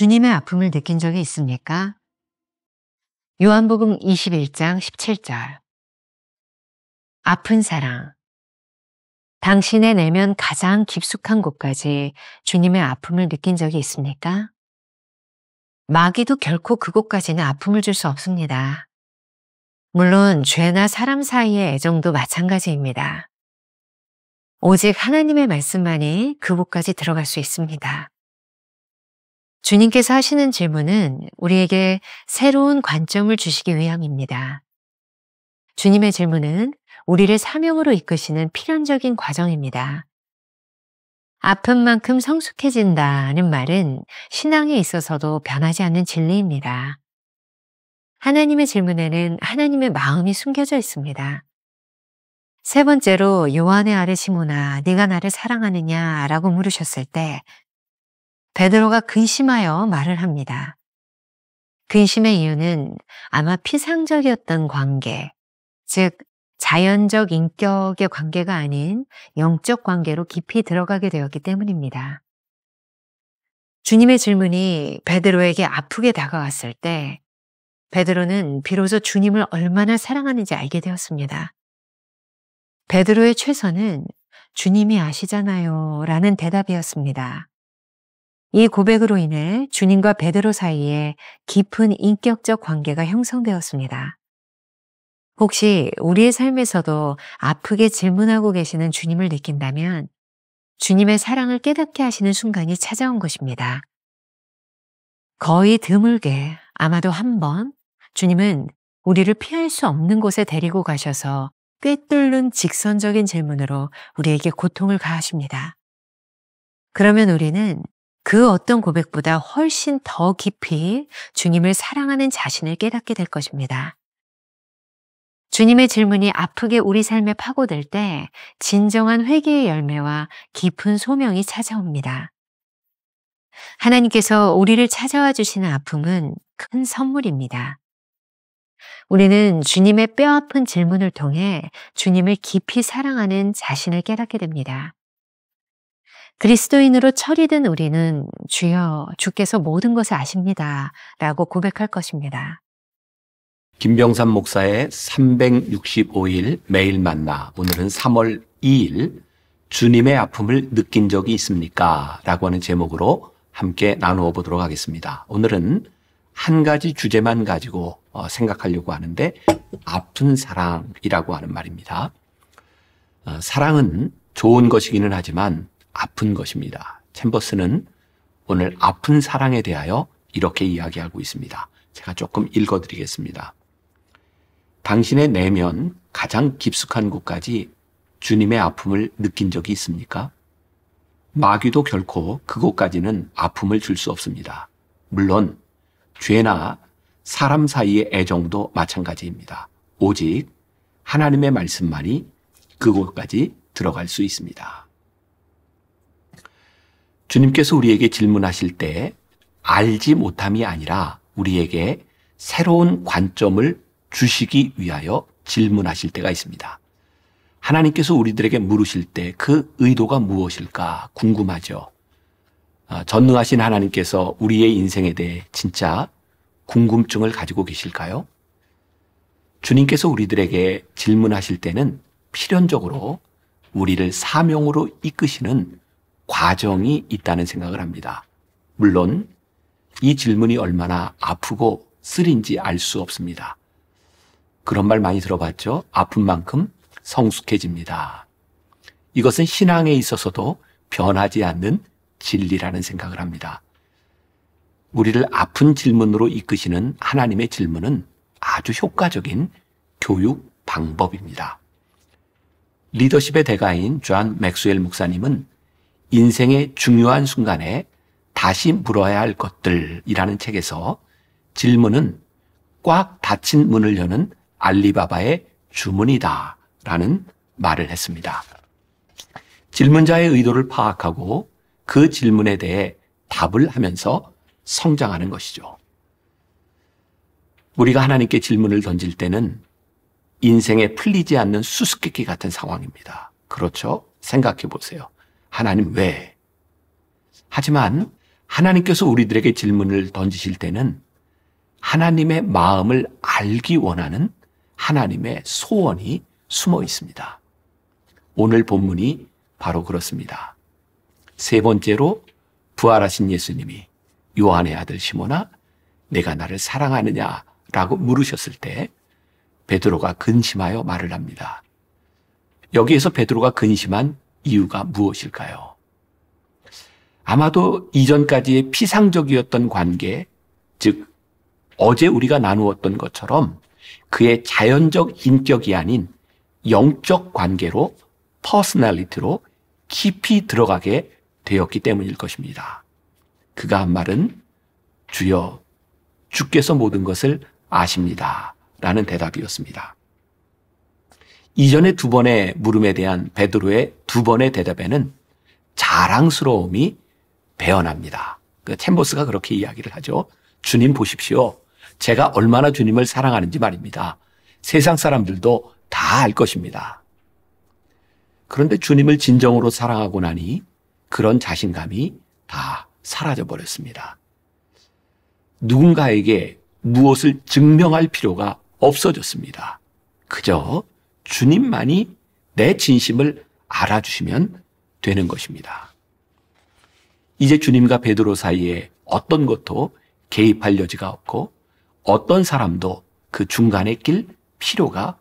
주님의 아픔을 느낀 적이 있습니까? 요한복음 21장 17절. 아픈 사랑. 당신의 내면 가장 깊숙한 곳까지 주님의 아픔을 느낀 적이 있습니까? 마귀도 결코 그곳까지는 아픔을 줄 수 없습니다. 물론 죄나 사람 사이의 애정도 마찬가지입니다. 오직 하나님의 말씀만이 그곳까지 들어갈 수 있습니다. 주님께서 하시는 질문은 우리에게 새로운 관점을 주시기 위함입니다. 주님의 질문은 우리를 사명으로 이끄시는 필연적인 과정입니다. 아픈 만큼 성숙해진다는 말은 신앙에 있어서도 변하지 않는 진리입니다. 하나님의 질문에는 하나님의 마음이 숨겨져 있습니다. 세 번째로 요한의 아들 시몬아, 네가 나를 사랑하느냐? 라고 물으셨을 때 베드로가 근심하여 말을 합니다. 근심의 이유는 아마 피상적이었던 관계, 즉 자연적 인격의 관계가 아닌 영적 관계로 깊이 들어가게 되었기 때문입니다. 주님의 질문이 베드로에게 아프게 다가왔을 때 베드로는 비로소 주님을 얼마나 사랑하는지 알게 되었습니다. 베드로의 최선은 주님이 아시잖아요 라는 대답이었습니다. 이 고백으로 인해 주님과 베드로 사이에 깊은 인격적 관계가 형성되었습니다. 혹시 우리의 삶에서도 아프게 질문하고 계시는 주님을 느낀다면 주님의 사랑을 깨닫게 하시는 순간이 찾아온 것입니다. 거의 드물게 아마도 한 번 주님은 우리를 피할 수 없는 곳에 데리고 가셔서 꿰뚫는 직선적인 질문으로 우리에게 고통을 가하십니다. 그러면 우리는 그 어떤 고백보다 훨씬 더 깊이 주님을 사랑하는 자신을 깨닫게 될 것입니다. 주님의 질문이 아프게 우리 삶에 파고들 때 진정한 회개의 열매와 깊은 소명이 찾아옵니다. 하나님께서 우리를 찾아와 주시는 아픔은 큰 선물입니다. 우리는 주님의 뼈아픈 질문을 통해 주님을 깊이 사랑하는 자신을 깨닫게 됩니다. 그리스도인으로 철이든 우리는 주여, 주께서 모든 것을 아십니다 라고 고백할 것입니다. 김병삼 목사의 365일 매일 만나, 오늘은 3월 2일 주님의 아픔을 느낀 적이 있습니까? 라고 하는 제목으로 함께 나누어 보도록 하겠습니다. 오늘은 한 가지 주제만 가지고 생각하려고 하는데 아픈 사랑이라고 하는 말입니다. 사랑은 좋은 것이기는 하지만 아픈 것입니다. 챔버스는 오늘 아픈 사랑에 대하여 이렇게 이야기하고 있습니다. 제가 조금 읽어드리겠습니다. 당신의 내면 가장 깊숙한 곳까지 주님의 아픔을 느낀 적이 있습니까? 마귀도 결코 그곳까지는 아픔을 줄 수 없습니다. 물론 죄나 사람 사이의 애정도 마찬가지입니다. 오직 하나님의 말씀만이 그곳까지 들어갈 수 있습니다. 주님께서 우리에게 질문하실 때 알지 못함이 아니라 우리에게 새로운 관점을 주시기 위하여 질문하실 때가 있습니다. 하나님께서 우리들에게 물으실 때 그 의도가 무엇일까 궁금하죠. 전능하신 하나님께서 우리의 인생에 대해 진짜 궁금증을 가지고 계실까요? 주님께서 우리들에게 질문하실 때는 필연적으로 우리를 사명으로 이끄시는 과정이 있다는 생각을 합니다. 물론 이 질문이 얼마나 아프고 쓰린지 알 수 없습니다. 그런 말 많이 들어봤죠? 아픈 만큼 성숙해집니다. 이것은 신앙에 있어서도 변하지 않는 진리라는 생각을 합니다. 우리를 아픈 질문으로 이끄시는 하나님의 질문은 아주 효과적인 교육 방법입니다. 리더십의 대가인 존 맥스웰 목사님은 인생의 중요한 순간에 다시 물어야 할 것들이라는 책에서 질문은 꽉 닫힌 문을 여는 알리바바의 주문이다 라는 말을 했습니다. 질문자의 의도를 파악하고 그 질문에 대해 답을 하면서 성장하는 것이죠. 우리가 하나님께 질문을 던질 때는 인생에 풀리지 않는 수수께끼 같은 상황입니다. 그렇죠? 생각해 보세요. 하나님 왜? 하지만 하나님께서 우리들에게 질문을 던지실 때는 하나님의 마음을 알기 원하는 하나님의 소원이 숨어 있습니다. 오늘 본문이 바로 그렇습니다. 세 번째로 부활하신 예수님이 요한의 아들 시몬아, 내가 나를 사랑하느냐라고 물으셨을 때 베드로가 근심하여 말을 합니다. 여기에서 베드로가 근심한 이유가 무엇일까요? 아마도 이전까지의 피상적이었던 관계, 즉 어제 우리가 나누었던 것처럼 그의 자연적 인격이 아닌 영적 관계로, 퍼스널리티로 깊이 들어가게 되었기 때문일 것입니다. 그가 한 말은 주여, 주께서 모든 것을 아십니다 라는 대답이었습니다. 이전의 두 번의 물음에 대한 베드로의 두 번의 대답에는 자랑스러움이 배어납니다. 챔버스가 그렇게 이야기를 하죠. 주님 보십시오. 제가 얼마나 주님을 사랑하는지 말입니다. 세상 사람들도 다 알 것입니다. 그런데 주님을 진정으로 사랑하고 나니 그런 자신감이 다 사라져 버렸습니다. 누군가에게 무엇을 증명할 필요가 없어졌습니다. 그저 주님만이 내 진심을 알아주시면 되는 것입니다. 이제 주님과 베드로 사이에 어떤 것도 개입할 여지가 없고 어떤 사람도 그 중간에 낄 필요가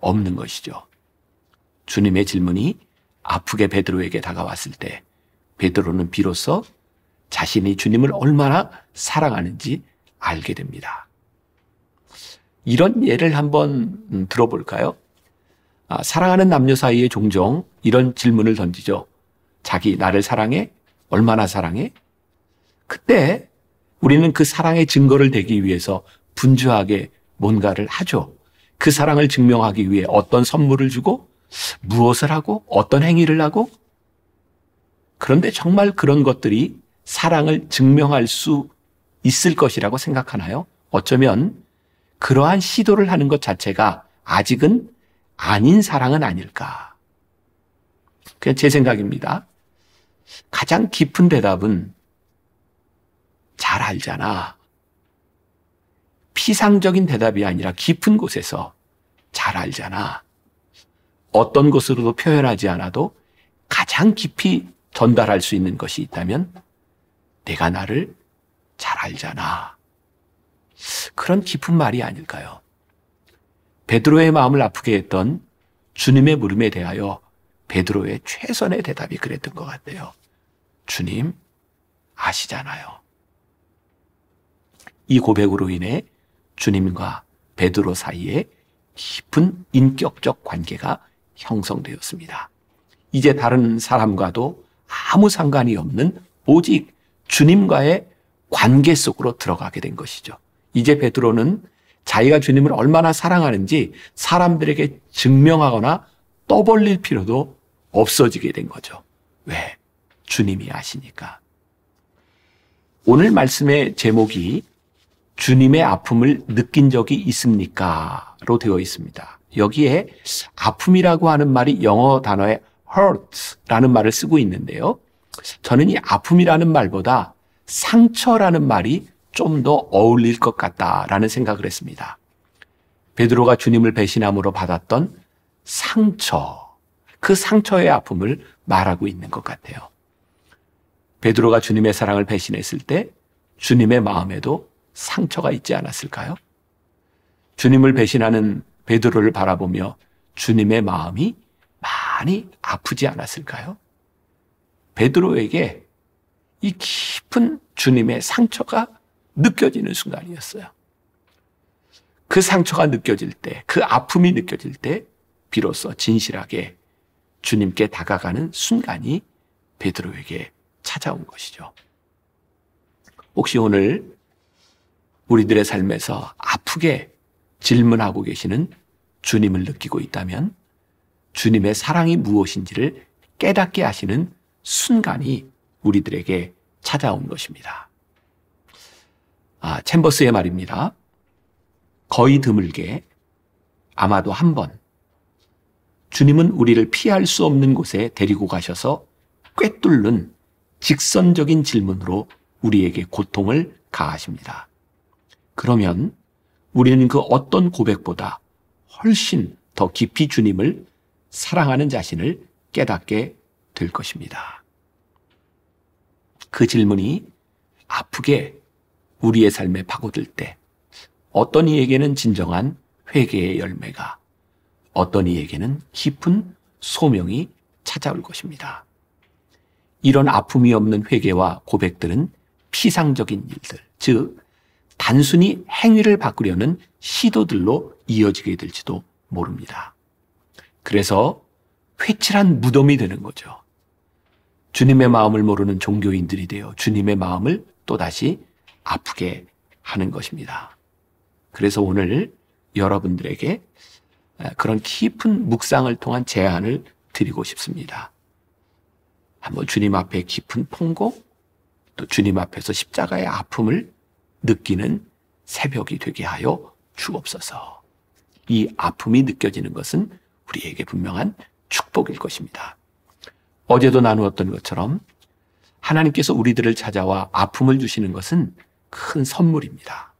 없는 것이죠. 주님의 질문이 아프게 베드로에게 다가왔을 때 베드로는 비로소 자신이 주님을 얼마나 사랑하는지 알게 됩니다. 이런 예를 한번 들어볼까요? 사랑하는 남녀 사이에 종종 이런 질문을 던지죠. 자기 나를 사랑해? 얼마나 사랑해? 그때 우리는 그 사랑의 증거를 대기 위해서 분주하게 뭔가를 하죠. 그 사랑을 증명하기 위해 어떤 선물을 주고 무엇을 하고 어떤 행위를 하고, 그런데 정말 그런 것들이 사랑을 증명할 수 있을 것이라고 생각하나요? 어쩌면 그러한 시도를 하는 것 자체가 아직은 아닌 사랑은 아닐까. 그냥 제 생각입니다. 가장 깊은 대답은 잘 알잖아. 피상적인 대답이 아니라 깊은 곳에서 잘 알잖아. 어떤 것으로도 표현하지 않아도 가장 깊이 전달할 수 있는 것이 있다면 내가 나를 잘 알잖아. 그런 깊은 말이 아닐까요? 베드로의 마음을 아프게 했던 주님의 물음에 대하여 베드로의 최선의 대답이 그랬던 것 같아요. 주님, 아시잖아요. 이 고백으로 인해 주님과 베드로 사이에 깊은 인격적 관계가 형성되었습니다. 이제 다른 사람과도 아무 상관이 없는 오직 주님과의 관계 속으로 들어가게 된 것이죠. 이제 베드로는 자기가 주님을 얼마나 사랑하는지 사람들에게 증명하거나 떠벌릴 필요도 없어지게 된 거죠. 왜? 주님이 아시니까. 오늘 말씀의 제목이 주님의 아픔을 느낀 적이 있습니까? 로 되어 있습니다. 여기에 아픔이라고 하는 말이 영어 단어에 hurt라는 말을 쓰고 있는데요. 저는 이 아픔이라는 말보다 상처라는 말이 좀 더 어울릴 것 같다라는 생각을 했습니다. 베드로가 주님을 배신함으로 받았던 상처, 그 상처의 아픔을 말하고 있는 것 같아요. 베드로가 주님의 사랑을 배신했을 때 주님의 마음에도 상처가 있지 않았을까요? 주님을 배신하는 베드로를 바라보며 주님의 마음이 많이 아프지 않았을까요? 베드로에게 이 깊은 주님의 상처가 느껴지는 순간이었어요. 그 상처가 느껴질 때, 그 아픔이 느껴질 때 비로소 진실하게 주님께 다가가는 순간이 베드로에게 찾아온 것이죠. 혹시 오늘 우리들의 삶에서 아프게 질문하고 계시는 주님을 느끼고 있다면 주님의 사랑이 무엇인지를 깨닫게 하시는 순간이 우리들에게 찾아온 것입니다. 챔버스의 말입니다. 거의 드물게, 아마도 한 번, 주님은 우리를 피할 수 없는 곳에 데리고 가셔서 꿰뚫는 직선적인 질문으로 우리에게 고통을 가하십니다. 그러면 우리는 그 어떤 고백보다 훨씬 더 깊이 주님을 사랑하는 자신을 깨닫게 될 것입니다. 그 질문이 아프게 우리의 삶에 파고들 때 어떤 이에게는 진정한 회개의 열매가, 어떤 이에게는 깊은 소명이 찾아올 것입니다. 이런 아픔이 없는 회개와 고백들은 피상적인 일들, 즉 단순히 행위를 바꾸려는 시도들로 이어지게 될지도 모릅니다. 그래서 회칠한 무덤이 되는 거죠. 주님의 마음을 모르는 종교인들이 되어 주님의 마음을 또다시 아프게 하는 것입니다. 그래서 오늘 여러분들에게 그런 깊은 묵상을 통한 제안을 드리고 싶습니다. 한번 주님 앞에 깊은 통곡, 또 주님 앞에서 십자가의 아픔을 느끼는 새벽이 되게 하여 주옵소서. 이 아픔이 느껴지는 것은 우리에게 분명한 축복일 것입니다. 어제도 나누었던 것처럼 하나님께서 우리들을 찾아와 아픔을 주시는 것은 큰 선물입니다.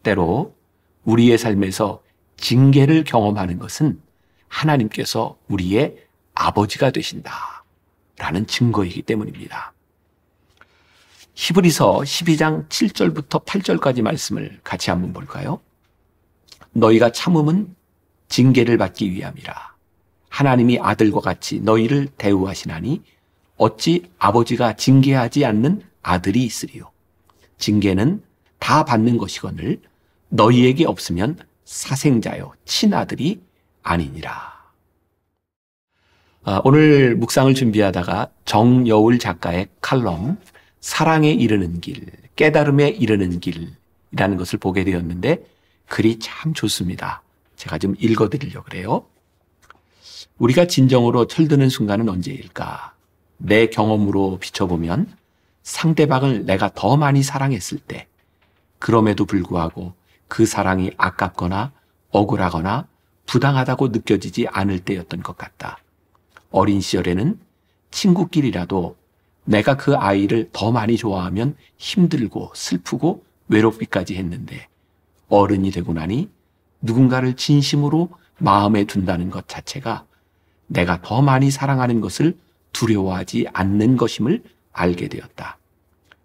때로 우리의 삶에서 징계를 경험하는 것은 하나님께서 우리의 아버지가 되신다라는 증거이기 때문입니다. 히브리서 12장 7절부터 8절까지 말씀을 같이 한번 볼까요? 너희가 참음은 징계를 받기 위함이라. 하나님이 아들과 같이 너희를 대우하시나니 어찌 아버지가 징계하지 않는 아들이 있으리요. 징계는 다 받는 것이거늘 너희에게 없으면 사생자요 친아들이 아니니라. 오늘 묵상을 준비하다가 정여울 작가의 칼럼 사랑에 이르는 길, 깨달음에 이르는 길이라는 것을 보게 되었는데 글이 참 좋습니다. 제가 좀 읽어드리려고 그래요. 우리가 진정으로 철드는 순간은 언제일까? 내 경험으로 비춰보면 상대방을 내가 더 많이 사랑했을 때, 그럼에도 불구하고 그 사랑이 아깝거나 억울하거나 부당하다고 느껴지지 않을 때였던 것 같다. 어린 시절에는 친구끼리라도 내가 그 아이를 더 많이 좋아하면 힘들고 슬프고 외롭기까지 했는데 어른이 되고 나니 누군가를 진심으로 마음에 둔다는 것 자체가 내가 더 많이 사랑하는 것을 두려워하지 않는 것임을 알게 되었다.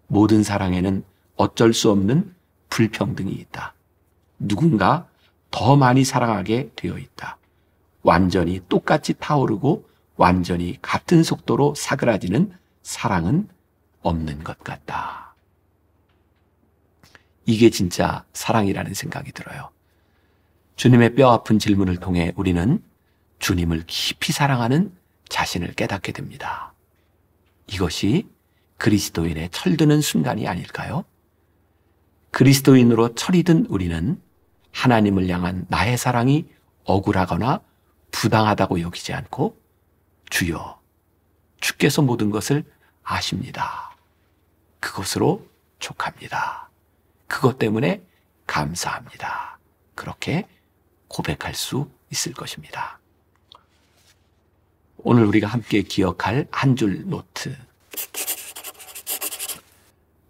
모든 사랑에는 어쩔 수 없는 불평등이 있다. 누군가 더 많이 사랑하게 되어 있다. 완전히 똑같이 타오르고 완전히 같은 속도로 사그라지는 사랑은 없는 것 같다. 이게 진짜 사랑이라는 생각이 들어요. 주님의 뼈아픈 질문을 통해 우리는 주님을 깊이 사랑하는 자신을 깨닫게 됩니다. 이것이 그리스도인의 철드는 순간이 아닐까요? 그리스도인으로 철이 든 우리는 하나님을 향한 나의 사랑이 억울하거나 부당하다고 여기지 않고 주여, 주께서 모든 것을 아십니다. 그것으로 족합니다. 그것 때문에 감사합니다. 그렇게 고백할 수 있을 것입니다. 오늘 우리가 함께 기억할 한 줄 노트.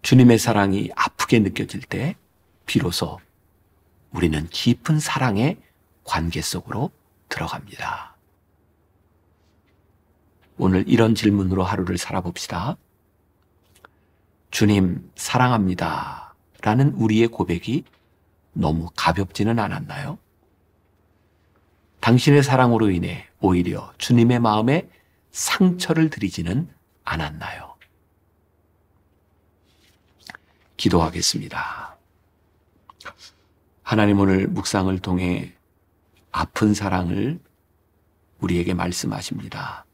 주님의 사랑이 아프게 느껴질 때 비로소 우리는 깊은 사랑의 관계 속으로 들어갑니다. 오늘 이런 질문으로 하루를 살아봅시다. 주님 사랑합니다 라는 우리의 고백이 너무 가볍지는 않았나요? 당신의 사랑으로 인해 오히려 주님의 마음에 상처를 드리지는 않았나요? 기도하겠습니다. 하나님, 오늘 묵상을 통해 아픈 사랑을 우리에게 말씀하십니다.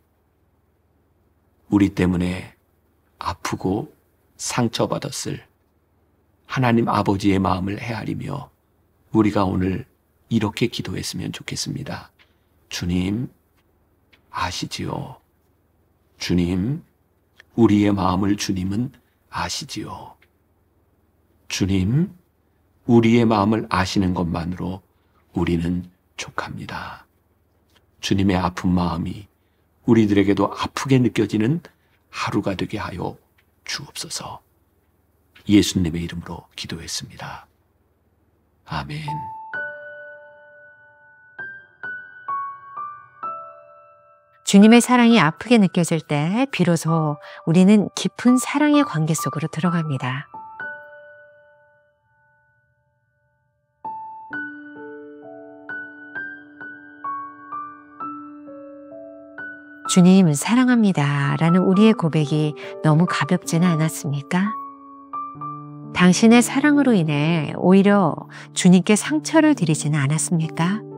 우리 때문에 아프고 상처받았을 하나님 아버지의 마음을 헤아리며 우리가 오늘 이렇게 기도했으면 좋겠습니다. 주님, 아시지요? 주님, 우리의 마음을 주님은 아시지요? 주님, 우리의 마음을 아시는 것만으로 우리는 족합니다. 주님의 아픈 마음이 우리들에게도 아프게 느껴지는 하루가 되게 하여 주옵소서. 예수님의 이름으로 기도했습니다. 아멘. 주님의 사랑이 아프게 느껴질 때 비로소 우리는 깊은 사랑의 관계 속으로 들어갑니다. 주님 사랑합니다 라는 우리의 고백이 너무 가볍지는 않았습니까? 당신의 사랑으로 인해 오히려 주님께 상처를 드리지는 않았습니까?